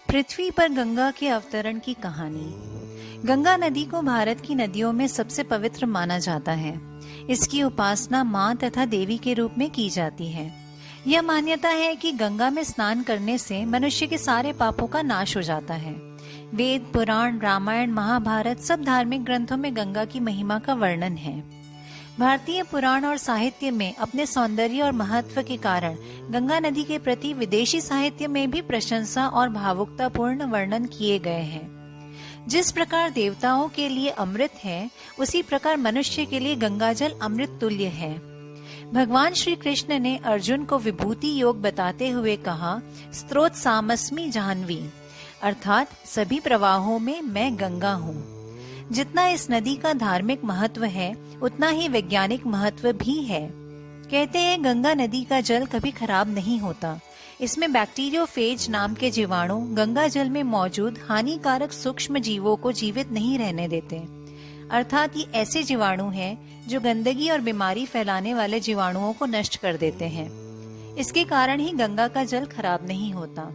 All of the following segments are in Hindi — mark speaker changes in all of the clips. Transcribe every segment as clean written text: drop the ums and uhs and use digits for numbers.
Speaker 1: पृथ्वी पर गंगा के अवतरण की कहानी। गंगा नदी को भारत की नदियों में सबसे पवित्र माना जाता है। इसकी उपासना माँ तथा देवी के रूप में की जाती है। यह मान्यता है कि गंगा में स्नान करने से मनुष्य के सारे पापों का नाश हो जाता है। वेद, पुराण, रामायण, महाभारत सब धार्मिक ग्रंथों में गंगा की महिमा का वर्णन है। भारतीय पुराण और साहित्य में अपने सौंदर्य और महत्व के कारण गंगा नदी के प्रति विदेशी साहित्य में भी प्रशंसा और भावुकतापूर्ण वर्णन किए गए हैं। जिस प्रकार देवताओं के लिए अमृत है, उसी प्रकार मनुष्य के लिए गंगाजल अमृत तुल्य है। भगवान श्री कृष्ण ने अर्जुन को विभूति योग बताते हुए कहा, स्त्रोत सामस्मि जाह्नवी, अर्थात सभी प्रवाहों में मैं गंगा हूँ। जितना इस नदी का धार्मिक महत्व है, उतना ही वैज्ञानिक महत्व भी है। कहते हैं गंगा नदी का जल कभी खराब नहीं होता। इसमें बैक्टीरियोफेज नाम के जीवाणु गंगा जल में मौजूद हानिकारक सूक्ष्म जीवों को जीवित नहीं रहने देते। अर्थात ये ऐसे जीवाणु हैं जो गंदगी और बीमारी फैलाने वाले जीवाणुओं को नष्ट कर देते हैं। इसके कारण ही गंगा का जल खराब नहीं होता।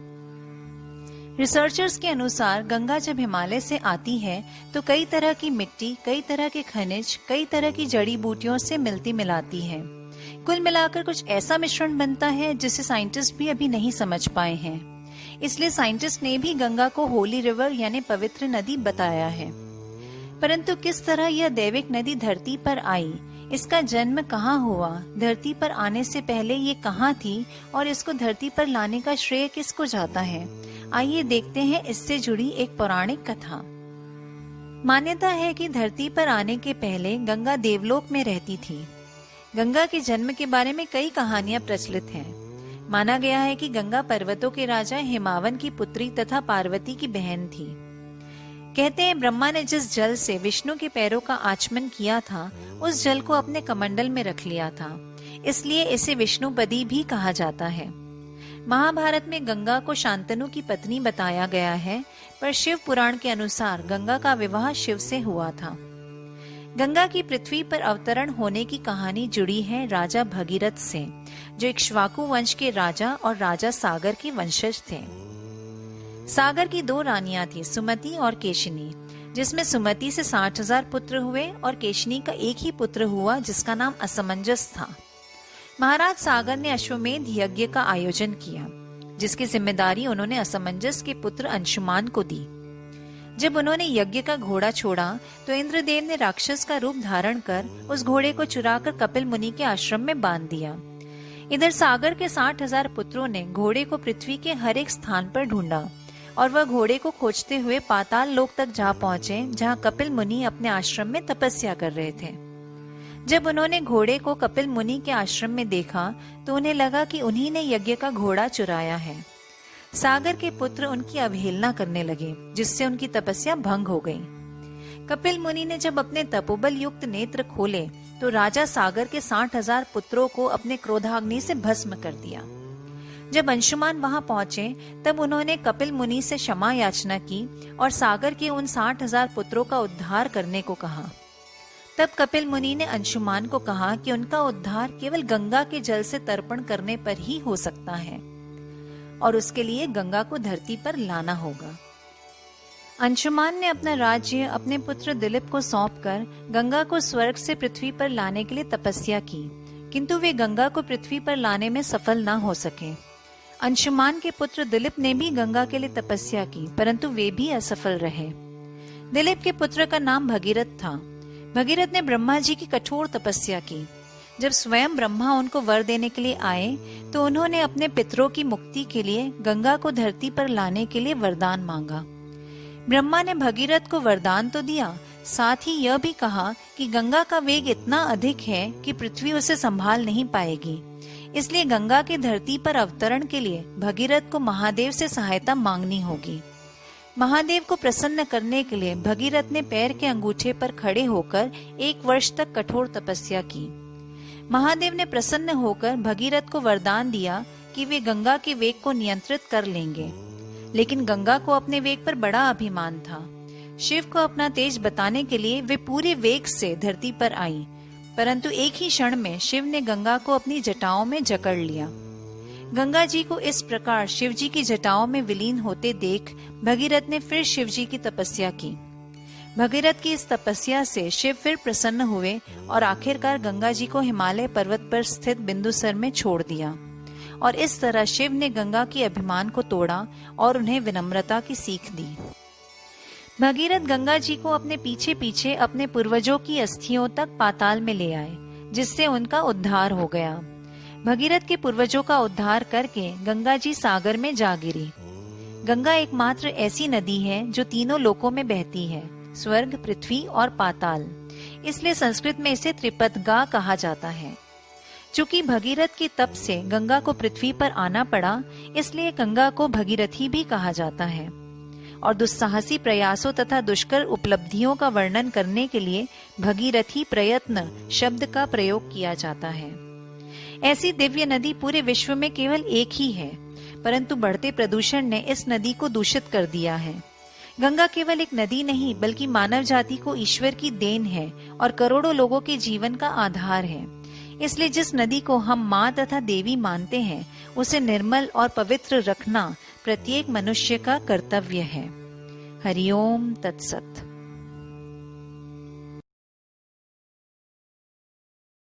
Speaker 1: रिसर्चर्स के अनुसार गंगा जब हिमालय से आती है तो कई तरह की मिट्टी, कई तरह के खनिज, कई तरह की जड़ी बूटियों से मिलती मिलाती है। कुल मिलाकर कुछ ऐसा मिश्रण बनता है जिसे साइंटिस्ट भी अभी नहीं समझ पाए हैं। इसलिए साइंटिस्ट ने भी गंगा को होली रिवर यानी पवित्र नदी बताया है। परंतु किस तरह यह दैविक नदी धरती पर आई, इसका जन्म कहाँ हुआ, धरती पर आने से पहले ये कहाँ थी और इसको धरती पर लाने का श्रेय किसको जाता है, आइए देखते हैं इससे जुड़ी एक पौराणिक कथा। मान्यता है कि धरती पर आने के पहले गंगा देवलोक में रहती थी। गंगा के जन्म के बारे में कई कहानियां प्रचलित हैं। माना गया है कि गंगा पर्वतों के राजा हिमावन की पुत्री तथा पार्वती की बहन थी। कहते हैं ब्रह्मा ने जिस जल से विष्णु के पैरों का आचमन किया था, उस जल को अपने कमंडल में रख लिया था, इसलिए इसे विष्णुपदी भी कहा जाता है। महाभारत में गंगा को शांतनु की पत्नी बताया गया है, पर शिव पुराण के अनुसार गंगा का विवाह शिव से हुआ था। गंगा की पृथ्वी पर अवतरण होने की कहानी जुड़ी है राजा भगीरथ से, जो इक्ष्वाकु वंश के राजा और राजा सागर के वंशज थे। सागर की दो रानियां थी, सुमति और केशिनी, जिसमें सुमति से 60,000 पुत्र हुए और केशिनी का एक ही पुत्र हुआ जिसका नाम असमंजस था। महाराज सागर ने अश्वमेध यज्ञ का आयोजन किया, जिसकी जिम्मेदारी उन्होंने असमंजस के पुत्र अंशुमान को दी। जब उन्होंने यज्ञ का घोड़ा छोड़ा तो इंद्रदेव ने राक्षस का रूप धारण कर उस घोड़े को चुराकर कपिल मुनि के आश्रम में बांध दिया। इधर सागर के 60,000 पुत्रों ने घोड़े को पृथ्वी के हर एक स्थान पर ढूंढा और वह घोड़े को खोजते हुए पाताल लोक तक जा पहुंचे, जहां कपिल मुनि अपने आश्रम में तपस्या कर रहे थे। जब उन्होंने घोड़े को कपिल मुनि के आश्रम में देखा तो उन्हें लगा कि उन्हीं ने यज्ञ का घोड़ा चुराया है। सागर के पुत्र उनकी अवहेलना करने लगे, जिससे उनकी तपस्या भंग हो गई। कपिल मुनि ने जब अपने तपोबल युक्त नेत्र खोले तो राजा सागर के 60,000 पुत्रों को अपने क्रोधाग्नि से भस्म कर दिया। जब अंशुमान वहां पहुंचे तब उन्होंने कपिल मुनि से क्षमा याचना की और सागर के उन 60,000 पुत्रों का उद्धार करने को कहा। तब कपिल मुनि ने अंशुमान को कहा कि उनका उद्धार केवल गंगा के जल से तर्पण करने पर ही हो सकता है और उसके लिए गंगा को धरती पर लाना होगा। अंशुमान ने अपना राज्य अपने पुत्र दिलीप को सौंपकर गंगा को स्वर्ग से पृथ्वी पर लाने के लिए तपस्या की, किंतु वे गंगा को पृथ्वी पर लाने में सफल न हो सके। अंशुमान के पुत्र दिलीप ने भी गंगा के लिए तपस्या की, परंतु वे भी असफल रहे। दिलीप के पुत्र का नाम भगीरथ था। भगीरथ ने ब्रह्मा जी की कठोर तपस्या की। जब स्वयं ब्रह्मा उनको वर देने के लिए आए तो उन्होंने अपने पितरों की मुक्ति के लिए गंगा को धरती पर लाने के लिए वरदान मांगा। ब्रह्मा ने भगीरथ को वरदान तो दिया, साथ ही यह भी कहा कि गंगा का वेग इतना अधिक है कि पृथ्वी उसे संभाल नहीं पाएगी, इसलिए गंगा के धरती पर अवतरण के लिए भगीरथ को महादेव से सहायता मांगनी होगी। महादेव को प्रसन्न करने के लिए भगीरथ ने पैर के अंगूठे पर खड़े होकर 1 वर्ष तक कठोर तपस्या की। महादेव ने प्रसन्न होकर भगीरथ को वरदान दिया कि वे गंगा के वेग को नियंत्रित कर लेंगे, लेकिन गंगा को अपने वेग पर बड़ा अभिमान था। शिव को अपना तेज बताने के लिए वे पूरे वेग से धरती पर आई, परंतु एक ही क्षण में शिव ने गंगा को अपनी जटाओं में जकड़ लिया। गंगा जी को इस प्रकार शिव जी की जटाओं में विलीन होते देख भगीरथ ने फिर शिव जी की तपस्या की। भगीरथ की इस तपस्या से शिव फिर प्रसन्न हुए और आखिरकार गंगा जी को हिमालय पर्वत पर स्थित बिंदुसर में छोड़ दिया। और इस तरह शिव ने गंगा की अभिमान को तोड़ा और उन्हें विनम्रता की सीख दी। भगीरथ गंगा जी को अपने पीछे पीछे अपने पूर्वजों की अस्थियों तक पाताल में ले आए, जिससे उनका उद्धार हो गया। भगीरथ के पूर्वजों का उद्धार करके गंगा जी सागर में जा गिरी। गंगा एकमात्र ऐसी नदी है जो तीनों लोकों में बहती है, स्वर्ग, पृथ्वी और पाताल। इसलिए संस्कृत में इसे त्रिपदगा कहा जाता है। चूंकि भगीरथ के तप से गंगा को पृथ्वी पर आना पड़ा, इसलिए गंगा को भगीरथी भी कहा जाता है। और दुस्साहसी प्रयासों तथा दुष्कर उपलब्धियों का वर्णन करने के लिए भगीरथी प्रयत्न शब्द का प्रयोग किया जाता है। ऐसी दिव्य नदी पूरे विश्व में केवल एक ही है, परंतु बढ़ते प्रदूषण ने इस नदी को दूषित कर दिया है। गंगा केवल एक नदी नहीं, बल्कि मानव जाति को ईश्वर की देन है और करोड़ों लोगों के जीवन का आधार है। इसलिए जिस नदी को हम माँ तथा देवी मानते हैं, उसे निर्मल और पवित्र रखना प्रत्येक मनुष्य का कर्तव्य है। हरिओम तत्सत।